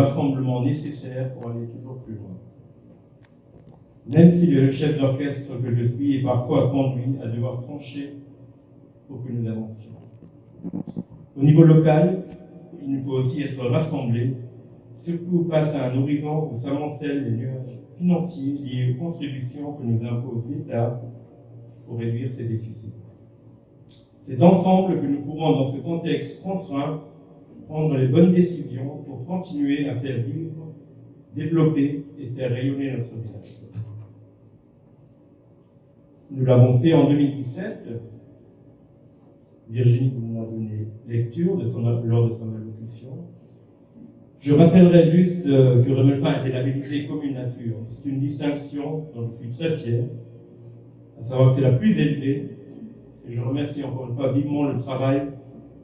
rassemblement nécessaire pour aller toujours plus loin. Même si le chef d'orchestre que je suis est parfois conduit à devoir trancher pour que nous avancions. Au niveau local, il nous faut aussi être rassemblés, surtout face à un horizon où s'amoncellent les nuages financiers liés aux contributions que nous impose l'État pour réduire ses déficits. C'est ensemble que nous pourrons, dans ce contexte contraint, prendre les bonnes décisions pour continuer à faire vivre, développer et faire rayonner notre village. Nous l'avons fait en 2017. Virginie nous a donné lecture lors de son allocution. Je rappellerai juste que Remelphin a été labellisé Commune Nature. C'est une distinction dont je suis très fier, à savoir que c'est la plus élevée. Et je remercie encore une fois vivement le travail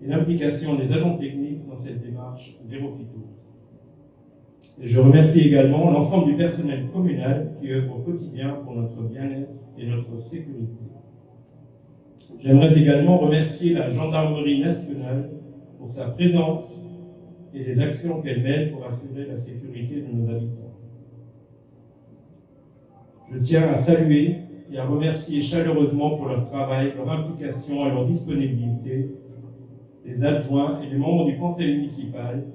et l'implication des agents techniques dans cette démarche Zéro Phyto. Et je remercie également l'ensemble du personnel communal qui œuvre au quotidien pour notre bien-être et notre sécurité. J'aimerais également remercier la Gendarmerie nationale pour sa présence et les actions qu'elle mène pour assurer la sécurité de nos habitants. Je tiens à saluer et à remercier chaleureusement pour leur travail, leur implication et leur disponibilité les adjoints et les membres du conseil municipal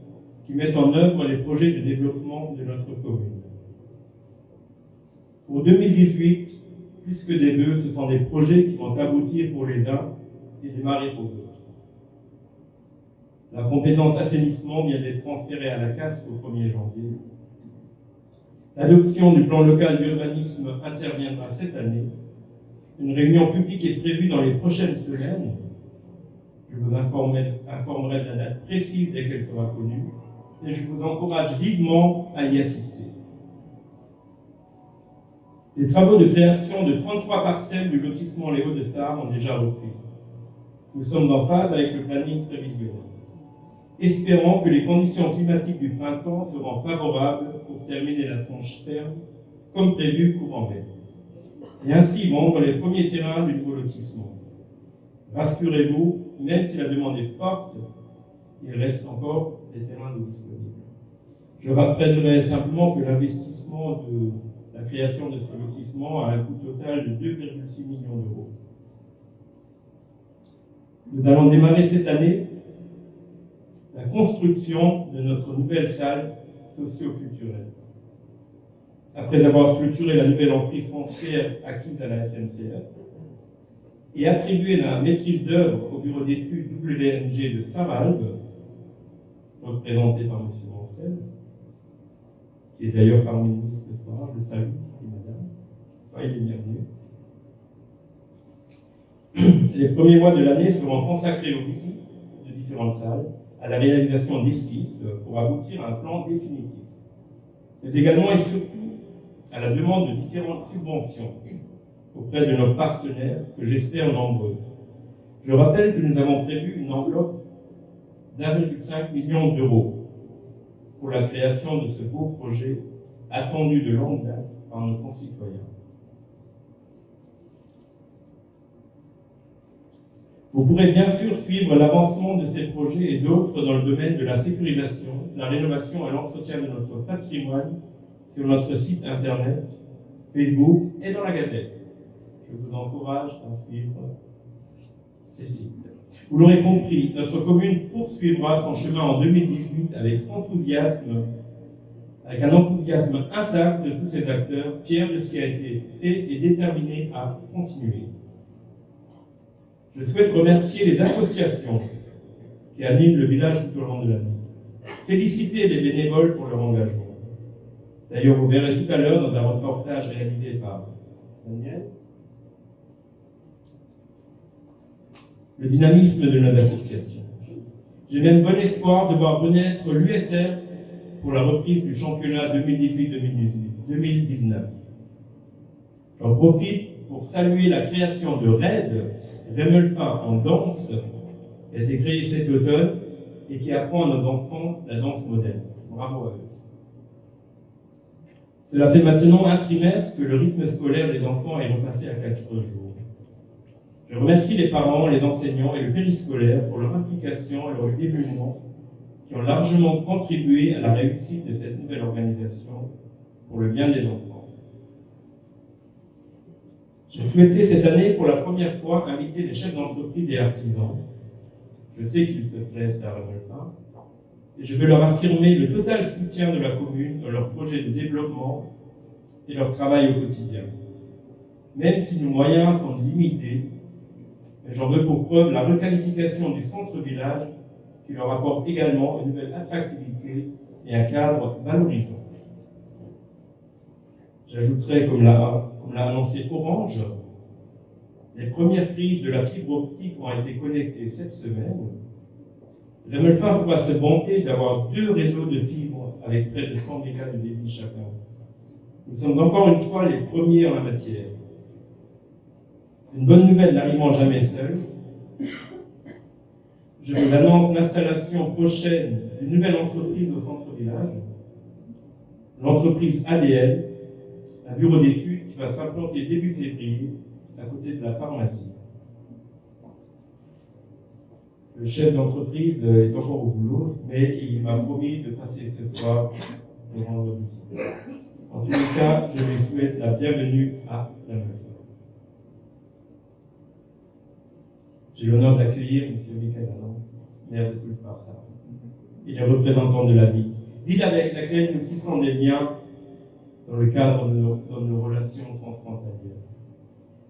qui mettent en œuvre les projets de développement de notre commune. Pour 2018, plus que des vœux, ce sont des projets qui vont aboutir pour les uns et démarrer pour d'autres. La compétence assainissement vient d'être transférée à la CAS au 1er janvier. L'adoption du plan local d'urbanisme interviendra cette année. Une réunion publique est prévue dans les prochaines semaines. Je vous informerai de la date précise dès qu'elle sera connue et je vous encourage vivement à y assister. Les travaux de création de 33 parcelles du lotissement Les Hauts-de-Sarre ont déjà repris. Nous sommes en phase avec le planning prévisionnel. Espérons que les conditions climatiques du printemps seront favorables pour terminer la tranche ferme, comme prévu courant mai, et ainsi vendre les premiers terrains du nouveau lotissement. Rassurez-vous, même si la demande est forte, il reste encore des terrains de disponibles. Je rappellerai simplement que l'investissement de la création de ce lotissement a un coût total de 2,6 millions d'euros. Nous allons démarrer cette année la construction de notre nouvelle salle socio-culturelle. Après avoir clôturé la nouvelle emprise foncière acquise à la SNCF et attribué la maîtrise d'œuvre au bureau d'études WNG de Saint-Valve, représenté par M. Mancel, qui est d'ailleurs parmi nous ce soir, je le salue, madame. Enfin, il est bienvenu. Les premiers mois de l'année seront consacrés aux visites de différentes salles, à la réalisation d'esquisses pour aboutir à un plan définitif, mais également et surtout à la demande de différentes subventions auprès de nos partenaires, que j'espère nombreux. Je rappelle que nous avons prévu une enveloppe d'1,5 million d'euros pour la création de ce beau projet attendu de longue date par nos concitoyens. Vous pourrez bien sûr suivre l'avancement de ces projets et d'autres dans le domaine de la sécurisation, la rénovation et l'entretien de notre patrimoine sur notre site internet, Facebook et dans la Gazette. Je vous encourage à suivre ces sites. Vous l'aurez compris, notre commune poursuivra son chemin en 2018 avec un enthousiasme intact de tous ses acteurs, fiers de ce qui a été fait et déterminés à continuer. Je souhaite remercier les associations qui animent le village tout au long de l'année. Féliciter les bénévoles pour leur engagement. D'ailleurs, vous verrez tout à l'heure dans un reportage réalisé par Daniel le dynamisme de nos associations. J'ai même bon espoir de voir renaître l'USR pour la reprise du championnat 2018-2019. J'en profite pour saluer la création de RAID, Remelphin en danse, qui a été créé cet automne et qui apprend à nos enfants la danse moderne. Bravo à eux. Cela fait maintenant un trimestre que le rythme scolaire des enfants est repassé à 4 jours. Je remercie les parents, les enseignants et le périscolaire pour leur implication et leur dévouement qui ont largement contribué à la réussite de cette nouvelle organisation pour le bien des enfants. J'ai souhaité cette année pour la première fois inviter les chefs d'entreprise et artisans. Je sais qu'ils se plaisent à Remelphin, et je veux leur affirmer le total soutien de la commune dans leur projet de développement et leur travail au quotidien. Même si nos moyens sont limités, j'en veux pour preuve la requalification du centre-village qui leur apporte également une nouvelle attractivité et un cadre valorisant. J'ajouterai, comme l'a annoncé Orange, les premières prises de la fibre optique ont été connectées cette semaine. Remelphin pourra se vanter d'avoir 2 réseaux de fibres avec près de 100 mégas de débit chacun. Nous sommes encore une fois les premiers en la matière. Une bonne nouvelle n'arrivant jamais seule, je vous annonce l'installation prochaine d'une nouvelle entreprise au centre-village, l'entreprise ADL, un bureau d'études qui va s'implanter début février à côté de la pharmacie. Le chef d'entreprise est encore au boulot, mais il m'a promis de passer ce soir et rendre visite. En tous les cas, je lui souhaite la bienvenue à la Remelphin. J'ai l'honneur d'accueillir M. Michael Adam, maire de Soultz-Marsat, et les représentants de la ville avec laquelle nous tissons des liens dans le cadre de nos relations transfrontalières.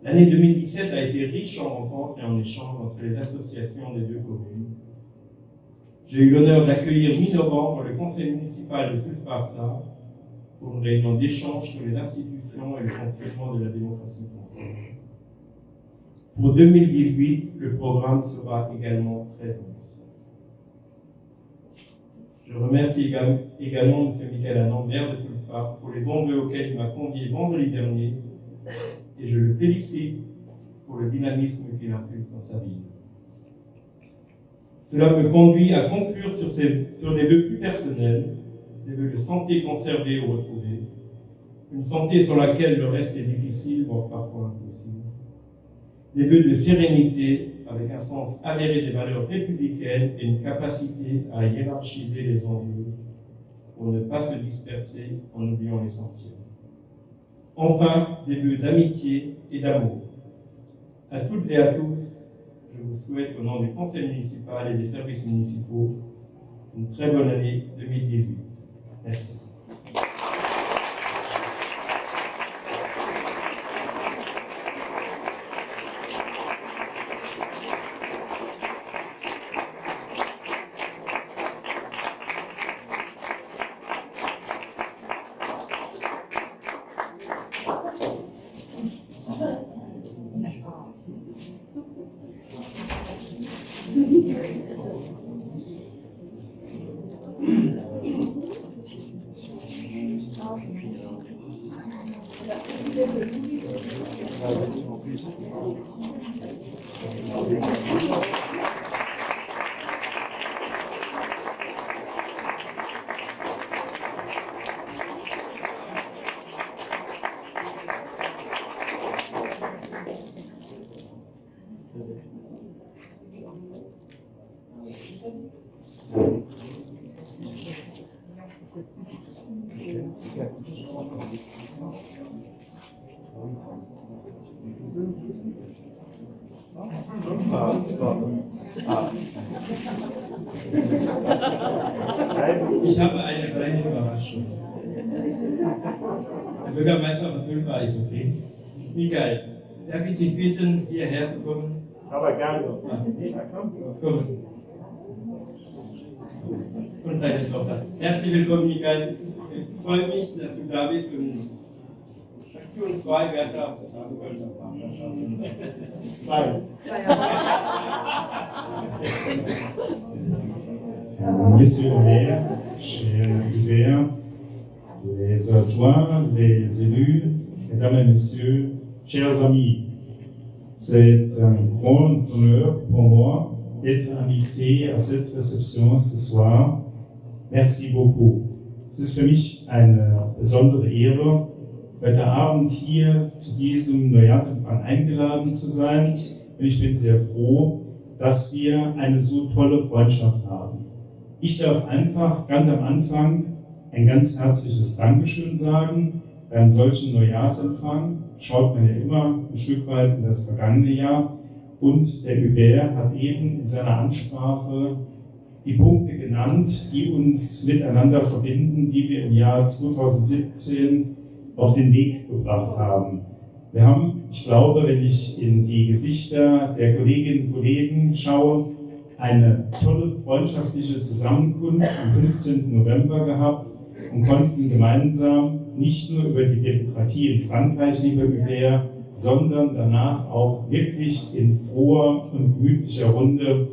L'année 2017 a été riche en rencontres et en échanges entre les associations des 2 communes. J'ai eu l'honneur d'accueillir mi-novembre le conseil municipal de Soultz-Marsat pour une réunion d'échange sur les institutions et le fonctionnement de la démocratie française. Pour 2018, le programme sera également très dense. Je remercie également M. Michael Adam, maire de Soultz-Marsat, pour les bons vœux auxquels il m'a convié vendredi dernier, et je le félicite pour le dynamisme qu'il impulse dans sa vie. Cela me conduit à conclure sur des vœux plus personnels, des vœux de santé conservée ou retrouvée, une santé sur laquelle le reste est difficile, voire parfois impossible, des vœux de sérénité avec un sens avéré des valeurs républicaines et une capacité à hiérarchiser les enjeux pour ne pas se disperser en oubliant l'essentiel. Enfin, des vœux d'amitié et d'amour. À toutes et à tous, je vous souhaite au nom du conseil municipal et des services municipaux une très bonne année 2018. Merci. Ich habe eine kleine Überraschung. Der Bürgermeister von Tulln war nicht zufrieden. Michael, darf ich dich bitten, hierher zu kommen? Aber gerne. Ja. Komm. Und deine Tochter. Herzlich willkommen, Michael. Ich freue mich, dass du da bist und Station 2 Bertha sagen könnt. Monsieur le maire, cher Hubert, les adjoints, les élus, mesdames et messieurs, chers amis, c'est un grand honneur pour moi d'être invité à cette réception ce soir. Merci beaucoup. Es ist für mich eine besondere Ehre, heute Abend hier zu diesem Neujahrsempfang eingeladen zu sein. Und ich bin sehr froh, dass wir eine so tolle Freundschaft haben. Ich darf einfach ganz am Anfang ein ganz herzliches Dankeschön sagen. Beim solchen Neujahrsempfang schaut man ja immer ein Stück weit in das vergangene Jahr. Und der Hubert hat eben in seiner Ansprache die Punkte genannt, die uns miteinander verbinden, die wir im Jahr 2017 auf den Weg gebracht haben. Wir haben, ich glaube, wenn ich in die Gesichter der Kolleginnen und Kollegen schaue, eine tolle freundschaftliche Zusammenkunft am 15. November gehabt und konnten gemeinsam nicht nur über die Demokratie in Frankreich, lieber Hubert, sondern danach auch wirklich in froher und gemütlicher Runde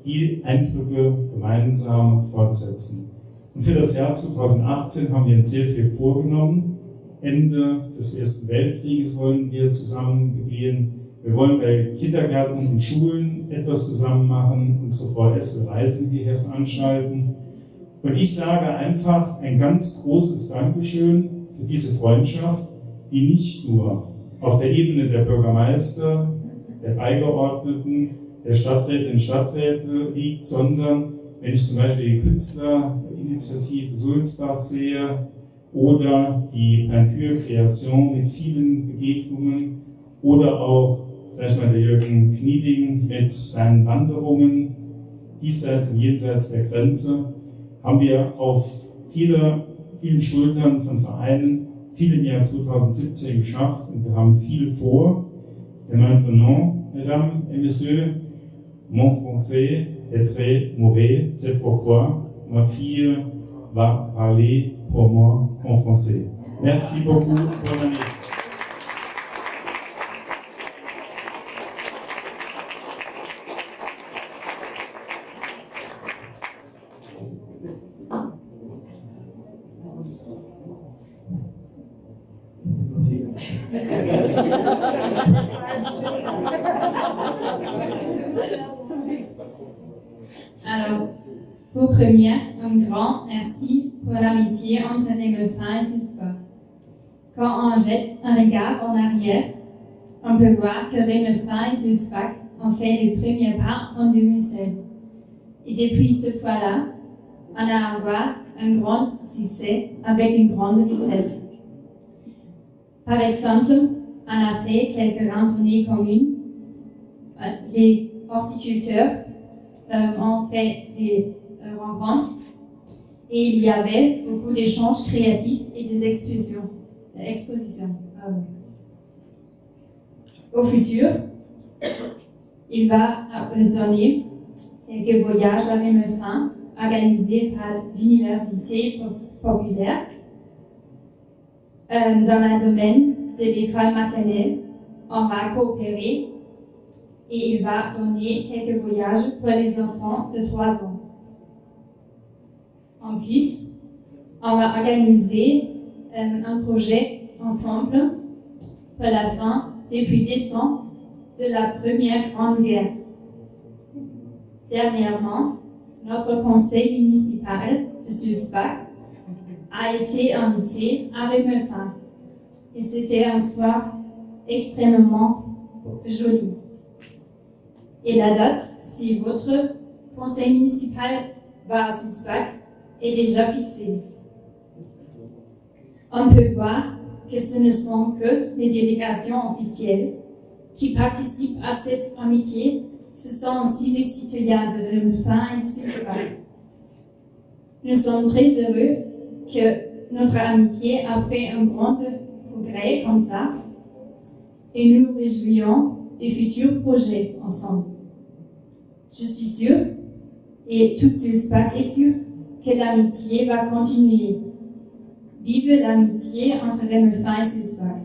die Eindrücke gemeinsam fortsetzen. Und für das Jahr 2018 haben wir uns sehr viel vorgenommen. Ende des Ersten Weltkrieges wollen wir zusammen begehen. Wir wollen bei Kindergärten und Schulen etwas zusammen machen, unsere VS-Reisen hierher veranstalten. Und ich sage einfach ein ganz großes Dankeschön für diese Freundschaft, die nicht nur auf der Ebene der Bürgermeister, der Beigeordneten, der Stadträtinnen und Stadträte liegt, sondern wenn ich zum Beispiel die Künstlerinitiative Sulzbach sehe oder die Peinture Création mit vielen Begegnungen oder auch, sag ich mal, der Jürgen Knieding mit seinen Wanderungen diesseits und jenseits der Grenze, haben wir auf vielen Schultern von Vereinen viel im Jahr 2017 geschafft und wir haben viel vor. Et maintenant, mesdames et messieurs, mon français est très mauvais, c'est pourquoi ma fille va parler pour moi en français. Merci beaucoup, bonne année. Alors, pour première, un grand merci pour l'amitié entre Rémelfin et Sulzbach. Quand on jette un regard en arrière, on peut voir que Rémelfin et Sulzbach ont fait les premiers pas en 2016. Et depuis ce point-là, on a avoir un grand succès avec une grande vitesse. Par exemple, on a fait quelques randonnées communes. Les horticulteurs ont fait des rencontres et il y avait beaucoup d'échanges créatifs et des expositions. Au futur, il va donner quelques voyages à Rémelfin organisés par l'Université populaire dans le domaine de l'école maternelle. On va coopérer et il va donner quelques voyages pour les enfants de 3 ans. En plus, on va organiser un projet ensemble pour la fin, depuis décembre, de la Première Grande Guerre. Dernièrement, notre conseil municipal de Sulzbach a été invité à Rémelfin et c'était un soir extrêmement joli. Et la date, si votre conseil municipal va à Sulzbach, est déjà fixée. On peut voir que ce ne sont que les délégations officielles qui participent à cette amitié. Ce sont aussi les citoyens de Rémelfin et de Sulzbach. Nous sommes très heureux que notre amitié a fait un grand progrès comme ça et nous nous réjouissons des futurs projets ensemble. Je suis sûre, et toute Sulzbach est sûre, que l'amitié va continuer. Vive l'amitié entre Rémelfin et Sulzbach.